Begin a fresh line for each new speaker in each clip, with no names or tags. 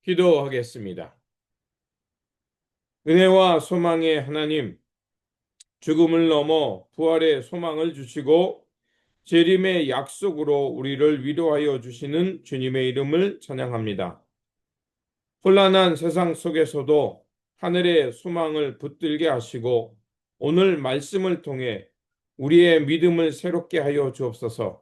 기도하겠습니다. 은혜와 소망의 하나님, 죽음을 넘어 부활의 소망을 주시고 재림의 약속으로 우리를 위로하여 주시는 주님의 이름을 찬양합니다. 혼란한 세상 속에서도 하늘의 소망을 붙들게 하시고 오늘 말씀을 통해 우리의 믿음을 새롭게 하여 주옵소서.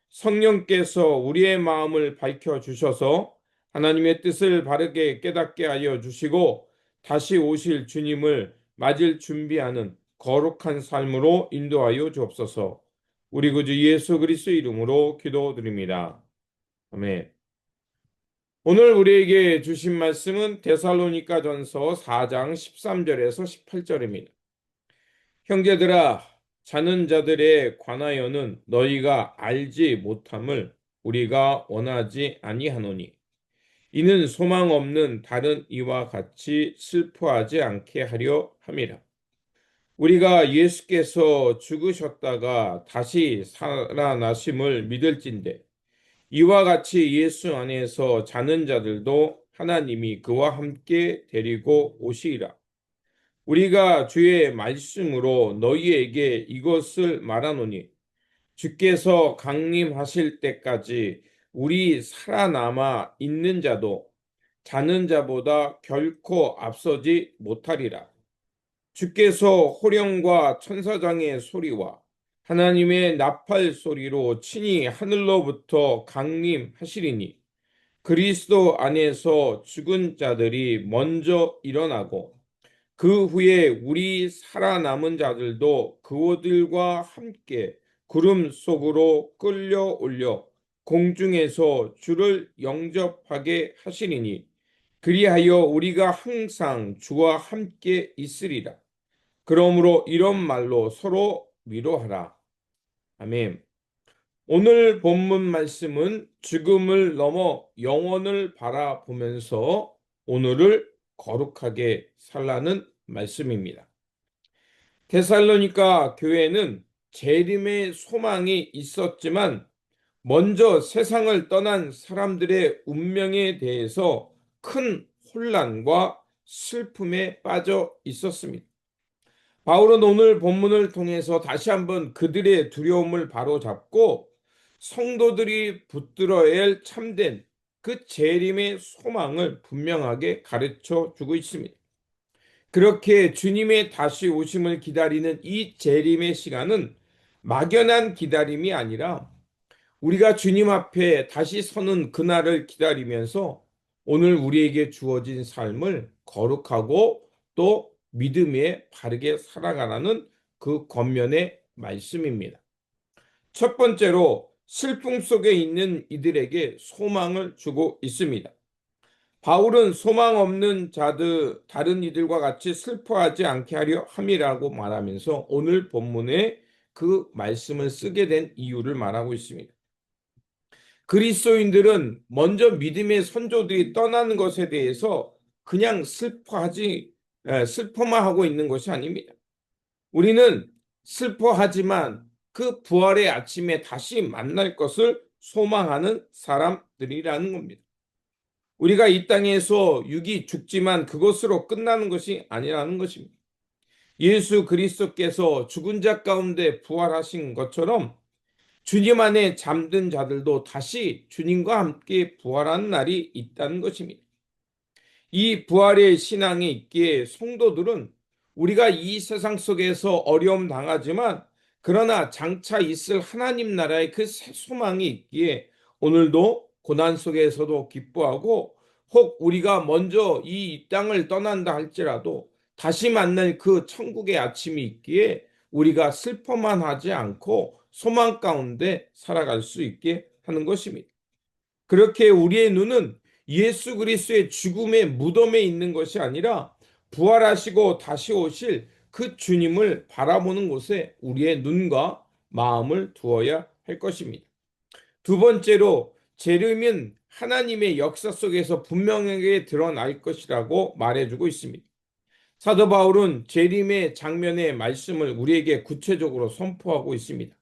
성령께서 우리의 마음을 밝혀 주셔서 하나님의 뜻을 바르게 깨닫게 하여 주시고 다시 오실 주님을 맞을 준비하는 거룩한 삶으로 인도하여 주옵소서. 우리 구주 예수 그리스도 이름으로 기도드립니다. 아멘. 오늘 우리에게 주신 말씀은 데살로니가전서 4장 13절에서 18절입니다. 형제들아, 자는 자들에 관하여는 너희가 알지 못함을 우리가 원하지 아니하노니 이는 소망 없는 다른 이와 같이 슬퍼하지 않게 하려 함이라. 우리가 예수께서 죽으셨다가 다시 살아나심을 믿을진대 이와 같이 예수 안에서 자는 자들도 하나님이 그와 함께 데리고 오시리라. 우리가 주의 말씀으로 너희에게 이것을 말하노니 주께서 강림하실 때까지 우리 살아남아 있는 자도 자는 자보다 결코 앞서지 못하리라. 주께서 호령과 천사장의 소리와 하나님의 나팔 소리로 친히 하늘로부터 강림하시리니 그리스도 안에서 죽은 자들이 먼저 일어나고 그 후에 우리 살아남은 자들도 그들과 함께 구름 속으로 끌려올려 공중에서 주를 영접하게 하시리니 그리하여 우리가 항상 주와 함께 있으리라. 그러므로 이런 말로 서로 위로하라. 아멘. 오늘 본문 말씀은 죽음을 넘어 영원을 바라보면서 오늘을 거룩하게 살라는 말씀입니다. 데살로니가 교회는 재림의 소망이 있었지만 먼저 세상을 떠난 사람들의 운명에 대해서 큰 혼란과 슬픔에 빠져 있었습니다. 바울은 오늘 본문을 통해서 다시 한번 그들의 두려움을 바로잡고 성도들이 붙들어야 할 참된 그 재림의 소망을 분명하게 가르쳐 주고 있습니다. 그렇게 주님의 다시 오심을 기다리는 이 재림의 시간은 막연한 기다림이 아니라 우리가 주님 앞에 다시 서는 그날을 기다리면서 오늘 우리에게 주어진 삶을 거룩하고 또 믿음에 바르게 살아가라는 그 권면의 말씀입니다. 첫 번째로 슬픔 속에 있는 이들에게 소망을 주고 있습니다. 바울은 소망 없는 자들 다른 이들과 같이 슬퍼하지 않게 하려 함이라고 말하면서 오늘 본문에 그 말씀을 쓰게 된 이유를 말하고 있습니다. 그리스도인들은 먼저 믿음의 선조들이 떠나는 것에 대해서 그냥 슬퍼만 하고 있는 것이 아닙니다. 우리는 슬퍼하지만 그 부활의 아침에 다시 만날 것을 소망하는 사람들이라는 겁니다. 우리가 이 땅에서 육이 죽지만 그것으로 끝나는 것이 아니라는 것입니다. 예수 그리스도께서 죽은 자 가운데 부활하신 것처럼 주님 안에 잠든 자들도 다시 주님과 함께 부활하는 날이 있다는 것입니다. 이 부활의 신앙이 있기에 성도들은 우리가 이 세상 속에서 어려움 당하지만 그러나 장차 있을 하나님 나라의 그 새 소망이 있기에 오늘도 고난 속에서도 기뻐하고 혹 우리가 먼저 이 땅을 떠난다 할지라도 다시 만날 그 천국의 아침이 있기에 우리가 슬퍼만 하지 않고 소망 가운데 살아갈 수 있게 하는 것입니다. 그렇게 우리의 눈은 예수 그리스도의 죽음의 무덤에 있는 것이 아니라 부활하시고 다시 오실 그 주님을 바라보는 곳에 우리의 눈과 마음을 두어야 할 것입니다. 두 번째로 재림은 하나님의 역사 속에서 분명하게 드러날 것이라고 말해주고 있습니다. 사도 바울은 재림의 장면의 말씀을 우리에게 구체적으로 선포하고 있습니다.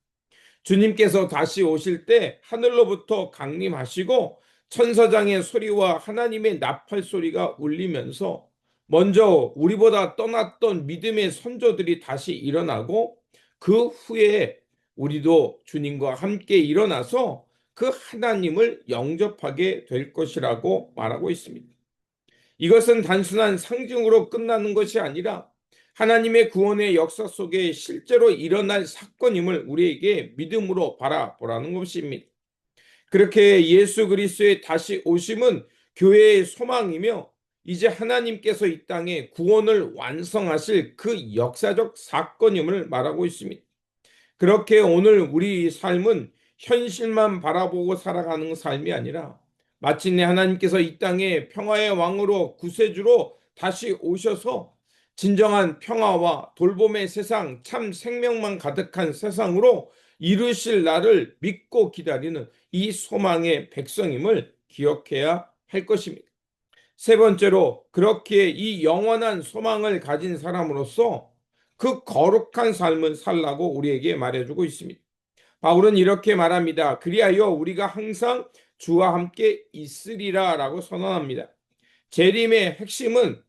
주님께서 다시 오실 때 하늘로부터 강림하시고 천사장의 소리와 하나님의 나팔 소리가 울리면서 먼저 우리보다 떠났던 믿음의 선조들이 다시 일어나고 그 후에 우리도 주님과 함께 일어나서 그 하나님을 영접하게 될 것이라고 말하고 있습니다. 이것은 단순한 상징으로 끝나는 것이 아니라 하나님의 구원의 역사 속에 실제로 일어날 사건임을 우리에게 믿음으로 바라보라는 것입니다. 그렇게 예수 그리스도의 다시 오심은 교회의 소망이며 이제 하나님께서 이 땅에 구원을 완성하실 그 역사적 사건임을 말하고 있습니다. 그렇게 오늘 우리 삶은 현실만 바라보고 살아가는 삶이 아니라 마침내 하나님께서 이 땅에 평화의 왕으로 구세주로 다시 오셔서 진정한 평화와 돌봄의 세상, 참 생명만 가득한 세상으로 이루실 날을 믿고 기다리는 이 소망의 백성임을 기억해야 할 것입니다. 세 번째로, 그렇게 이 영원한 소망을 가진 사람으로서 그 거룩한 삶을 살라고 우리에게 말해주고 있습니다. 바울은 이렇게 말합니다. 그리하여 우리가 항상 주와 함께 있으리라 라고 선언합니다. 재림의 핵심은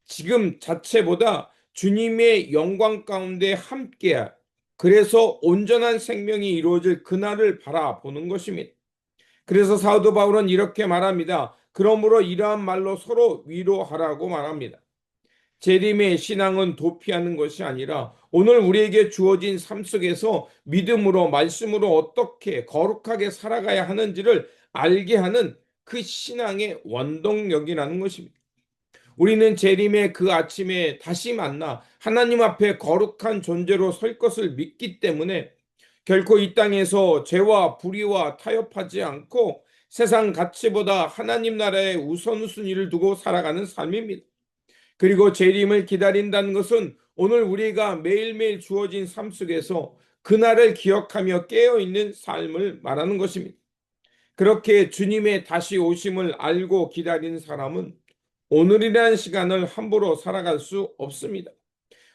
지금 자체보다 주님의 영광 가운데 함께할, 그래서 온전한 생명이 이루어질 그날을 바라보는 것입니다. 그래서 사도 바울은 이렇게 말합니다. 그러므로 이러한 말로 서로 위로하라고 말합니다. 재림의 신앙은 도피하는 것이 아니라 오늘 우리에게 주어진 삶 속에서 믿음으로 말씀으로 어떻게 거룩하게 살아가야 하는지를 알게 하는 그 신앙의 원동력이라는 것입니다. 우리는 재림의 그 아침에 다시 만나 하나님 앞에 거룩한 존재로 설 것을 믿기 때문에 결코 이 땅에서 죄와 불의와 타협하지 않고 세상 가치보다 하나님 나라의 우선순위를 두고 살아가는 삶입니다. 그리고 재림을 기다린다는 것은 오늘 우리가 매일매일 주어진 삶 속에서 그날을 기억하며 깨어있는 삶을 말하는 것입니다. 그렇게 주님의 다시 오심을 알고 기다리는 사람은 오늘이라는 시간을 함부로 살아갈 수 없습니다.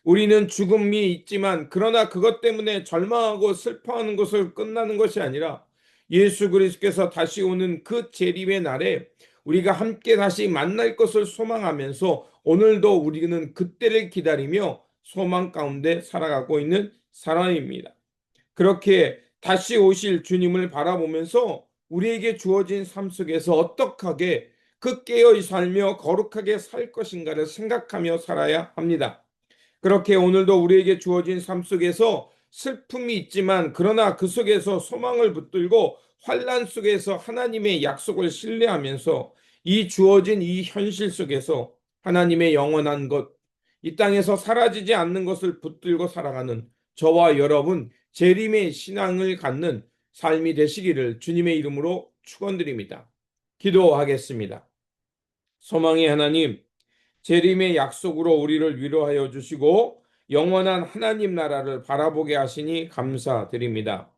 우리는 죽음이 있지만 그러나 그것 때문에 절망하고 슬퍼하는 것을 끝나는 것이 아니라 예수 그리스도께서 다시 오는 그 재림의 날에 우리가 함께 다시 만날 것을 소망하면서 오늘도 우리는 그때를 기다리며 소망 가운데 살아가고 있는 사람입니다. 그렇게 다시 오실 주님을 바라보면서 우리에게 주어진 삶 속에서 어떻게 그 깨어 살며 거룩하게 살 것인가를 생각하며 살아야 합니다. 그렇게 오늘도 우리에게 주어진 삶 속에서 슬픔이 있지만 그러나 그 속에서 소망을 붙들고 환난 속에서 하나님의 약속을 신뢰하면서 이 주어진 이 현실 속에서 하나님의 영원한 것, 이 땅에서 사라지지 않는 것을 붙들고 살아가는 저와 여러분 재림의 신앙을 갖는 삶이 되시기를 주님의 이름으로 축원드립니다. 기도하겠습니다. 소망의 하나님, 재림의 약속으로 우리를 위로하여 주시고 영원한 하나님 나라를 바라보게 하시니 감사드립니다.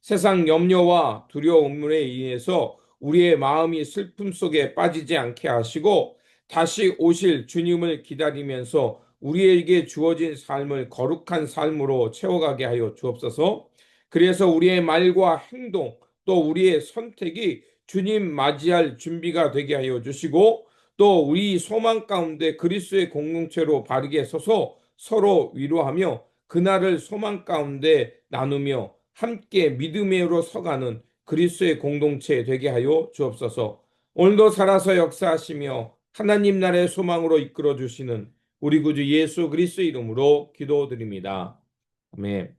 세상 염려와 두려움에 의해서 우리의 마음이 슬픔 속에 빠지지 않게 하시고 다시 오실 주님을 기다리면서 우리에게 주어진 삶을 거룩한 삶으로 채워가게 하여 주옵소서. 그래서 우리의 말과 행동 또 우리의 선택이 주님 맞이할 준비가 되게 하여 주시고 또 우리 소망 가운데 그리스도의 공동체로 바르게 서서 서로 위로하며 그날을 소망 가운데 나누며 함께 믿음으로 서가는 그리스도의 공동체 되게 하여 주옵소서. 오늘도 살아서 역사하시며 하나님 나라의 소망으로 이끌어 주시는 우리 구주 예수 그리스도 이름으로 기도드립니다. 아멘.